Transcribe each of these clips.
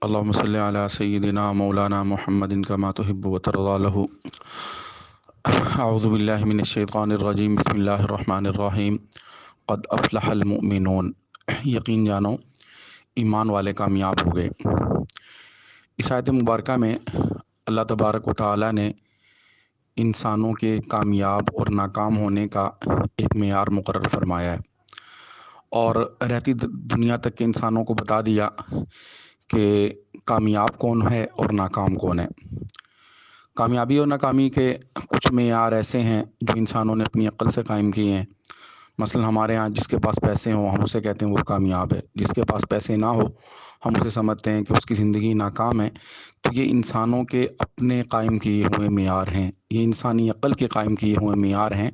اللهم صل على سيدنا مولانا محمد كما تحب وترضى له. اعوذ باللہ من الشیطان الرجیم. بسم اللہ الرحمن الرحیم. قد افلح المؤمنون. یقین جانو ایمان والے کامیاب ہو گئے. اس آیت مبارکہ میں اللہ تبارک و تعالی نے انسانوں کے کامیاب اور ناکام ہونے کا ایک معیار مقرر فرمایا ہے، اور رہتی دنیا تک کے انسانوں کو بتا دیا کہ کامیاب کون ہے اور ناکام کون ہے. کامیابی اور ناکامی کے کچھ معیار ایسے ہیں جو انسانوں نے اپنی عقل سے قائم کیے ہیں. مثلا ہمارے ہاں جس کے پاس پیسے ہوں ہم اسے کہتے ہیں وہ کامیاب ہے، جس کے پاس پیسے نہ ہو ہم اسے سمجھتے ہیں کہ اس کی زندگی ناکام ہے. تو یہ انسانوں کے اپنے قائم کیے ہوئے معیار ہیں، یہ انسانی عقل کے قائم کیے ہوئے معیار ہیں.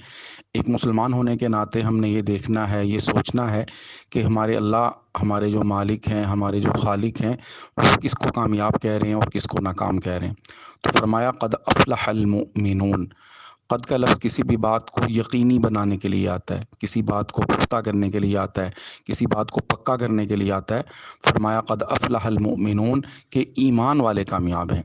ایک مسلمان ہونے کے ناطے ہم نے یہ دیکھنا ہے، یہ سوچنا ہے کہ ہمارے اللہ، ہمارے جو مالک ہیں، ہمارے جو خالق ہیں، وہ کس کو کامیاب کہہ رہے ہیں اور کس کو ناکام کہہ رہے ہیں. تو فرمایا قد افلح المؤمنون. قد کا لفظ کسی بھی بات کو یقینی بنانے کے لیے آتا ہے، کسی بات کو پختہ کرنے کے لیے آتا ہے، کسی بات کو پکا کرنے کے لیے آتا ہے. فرمایا قد افلح المؤمنون کہ ایمان والے کامیاب ہیں.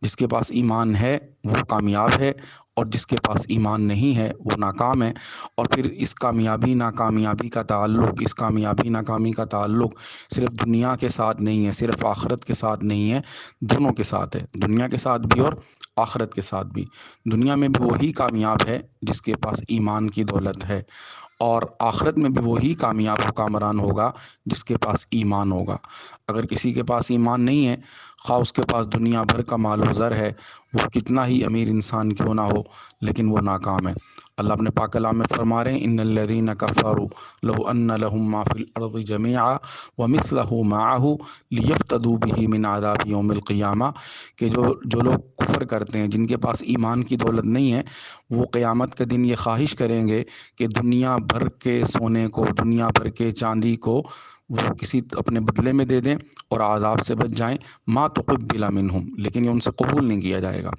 جس کے پاس ایمان ہے وہ کامیاب ہے، اور جس کے پاس ایمان نہیں ہے وہ ناکام ہے. اور پھر اس کامیابی ناکامیابی کا تعلق، اس کامیابی ناکامی کا تعلق صرف دنیا کے ساتھ نہیں ہے، صرف آخرت کے ساتھ نہیں ہے، دونوں کے ساتھ ہے. دنیا کے ساتھ بھی اور آخرت کے ساتھ بھی. دنیا میں بھی وہی کامیاب ہے جس کے پاس ایمان کی دولت ہے، اور آخرت میں بھی وہی کامیاب حکمران ہوگا جس کے پاس ایمان ہوگا. اگر کسی کے پاس ایمان نہیں ہے، خواہ اس کے پاس دنیا بھر کا مال و زر ہے، وہ کتنا ہی امیر انسان کیوں نہ ہو، لیکن وہ ناکام ہے. اللہ اپنے پاک کلام میں فرما رہے ہیں ان الذین کفروا لو ان لهم ما فی الارض جميعا ومثلہ معہ لیفتدوا بہ من عذاب یوم القیامہ. کہ جو لوگ کفر کرتے ہیں، جن کے پاس ایمان کی دولت نہیں ہے، وہ قیامت کے دن یہ خواہش کریں گے کہ دنیا بھر کے سونے کو، دنیا بھر کے چاندی کو وہ کسی اپنے بدلے میں دے دیں اور عذاب سے بچ جائیں. ما تقبل منہم، لیکن یہ ان سے قبول نہیں کیا جائے گا.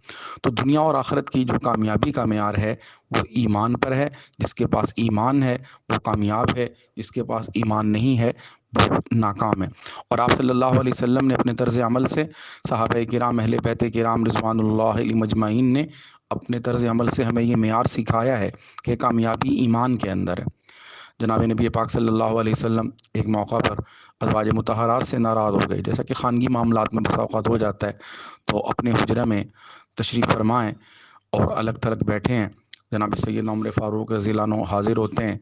تو دنیا اور آخرت کی جو کامیابی کا معیار ہے وہ ایمان پر ہے. جس کے پاس ایمان ہے وہ کامیاب ہے، جس کے پاس ایمان نہیں ہے وہ ناکام ہے. اور آپ صلی اللہ علیہ وسلم نے اپنے طرز عمل سے، صحابہ کرام، اہل بیت کرام رضوان اللہ علیہم اجمعین نے اپنے طرز عمل سے ہمیں یہ معیار سکھایا ہے کہ کامیابی ایمان کے اندر ہے. جناب نبی پاک صلی اللہ علیہ وسلم ایک موقع پر ازواج مطہرات سے ناراض ہو گئے، جیسا کہ خانگی معاملات میں بسا اوقات ہو جاتا ہے. تو اپنے حجرہ میں تشریف فرمائیں اور الگ تھلگ بیٹھے ہیں. جناب سیدنا عمر فاروق رضی اللہ عنہ حاضر ہوتے ہیں.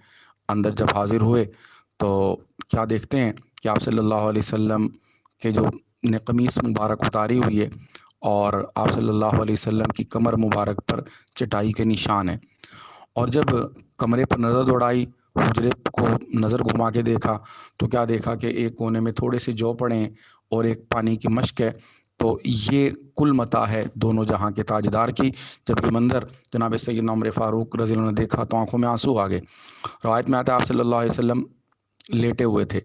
اندر جب حاضر ہوئے تو کیا دیکھتے ہیں کہ آپ صلی اللہ علیہ وسلم کے جو نے قمیص مبارک اتاری ہوئی ہے، اور آپ صلی اللہ علیہ وسلم کی کمر مبارک پر چٹائی کے نشان ہیں. اور جب کمرے پر نظر دوڑائی، حجرے کو نظر گھما کے دیکھا تو کیا دیکھا کہ ایک کونے میں تھوڑے سے جو پڑے ہیں اور ایک پانی کی مشک ہے. تو یہ کل متاع ہے دونوں جہاں کے تاجدار کی. جب یہ منظر جناب سیدنا عمر فاروق رضی اللہ عنہ نے دیکھا تو آنکھوں میں آنسو آ گئے. روایت میں آتا ہے آپ صلی اللہ علیہ وسلم لیٹے ہوئے تھے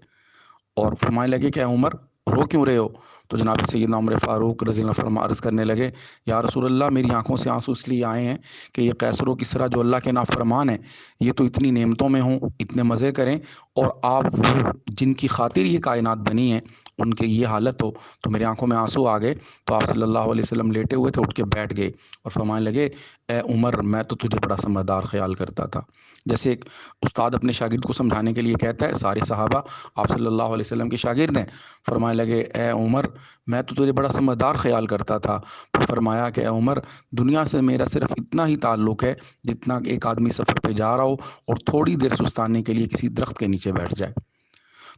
اور فرمانے لگے کہ اے عمر رو کیوں رہے ہو؟ تو جناب سیدنا عمر فاروق رضی اللہ عنہ عرض کرنے لگے یا رسول اللہ، میری آنکھوں سے آنسو اس لیے آئے ہیں کہ یہ قیصر و کسریٰ جو اللہ کے نافرمان ہیں، یہ تو اتنی نعمتوں میں ہوں، اتنے مزے کریں، اور آپ وہ جن کی خاطر یہ کائنات بنی ہے ان کے یہ حالت ہو. تو میری آنکھوں میں آنسو آ گئے. تو آپ صلی اللہ علیہ وسلم لیٹے ہوئے تھے، اٹھ کے بیٹھ گئے اور فرمانے لگے اے عمر، میں تو تجھے بڑا سمجھدار خیال کرتا تھا. جیسے ایک استاد اپنے شاگرد کو سمجھانے کے لیے کہتا ہے، سارے صحابہ آپ صلی اللہ علیہ وسلم کے شاگرد ہیں. فرمانے لگے اے عمر، میں تو تجھے بڑا سمجھدار خیال کرتا تھا. پھر فرمایا کہ اے عمر، دنیا سے میرا صرف اتنا ہی تعلق ہے جتنا کہ ایک آدمی سفر پہ جا رہا ہو اور تھوڑی دیر سستانے کے لیے کسی درخت کے نیچے بیٹھ جائے.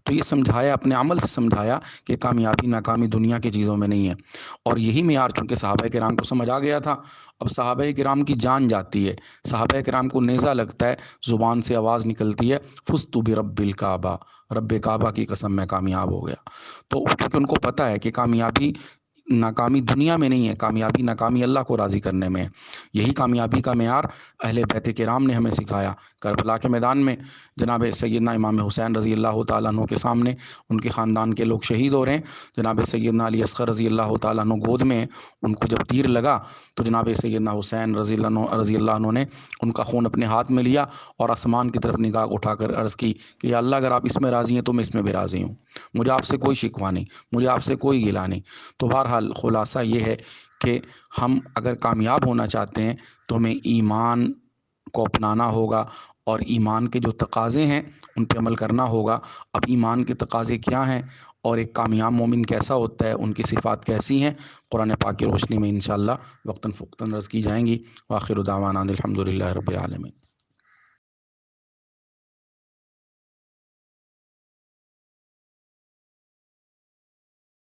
تو یہ سمجھایا، اپنے عمل سے سمجھایا کہ کامیابی ناکامی دنیا کی چیزوں میں نہیں ہے. اور یہی معیار چونکہ صحابہ کرام کو سمجھ آ گیا تھا. اب صحابہ کرام کی جان جاتی ہے، صحابہ کرام کو نیزہ لگتا ہے، زبان سے آواز نکلتی ہے فزت برب الکعبہ، رب کعبہ کی قسم میں کامیاب ہو گیا. تو کیونکہ ان کو پتہ ہے کہ کامیابی ناکامی دنیا میں نہیں ہے، کامیابی ناکامی اللہ کو راضی کرنے میں ہے۔ یہی کامیابی کا معیار اہل بیت کرام نے ہمیں سکھایا۔ کربلا کے میدان میں جناب سیدنا امام حسین رضی اللہ تعالیٰ عنہ کے سامنے ان کے خاندان کے لوگ شہید ہو رہے ہیں، جناب سیدنا علی اصغر رضی اللہ تعالیٰ عنہ گود میں ہیں، ان کو جب تیر لگا تو جناب سیدنا حسین رضی اللہ عنہ نے ان کا خون اپنے ہاتھ میں لیا اور آسمان کی طرف نگاہ اٹھا کر عرض کی کہ یا اللہ اگر آپ اس میں راضی ہیں تو میں اس میں بھی راضی ہوں، مجھے آپ سے کوئی شکوہ نہیں، مجھے آپ سے کوئی گلہ نہیں۔ تو بہرحال خلاصہ یہ ہے کہ ہم اگر کامیاب ہونا چاہتے ہیں تو ہمیں ایمان کو اپنانا ہوگا، اور ایمان کے جو تقاضے ہیں ان پہ عمل کرنا ہوگا۔ اب ایمان کے تقاضے کیا ہیں اور ایک کامیاب مومن کیسا ہوتا ہے، ان کی صفات کیسی ہیں، قرآن پاک کی روشنی میں انشاءاللہ وقتاً فوقتاً عرض کی جائیں گی۔ وآخر دعوانا الحمدللہ رب العالمین۔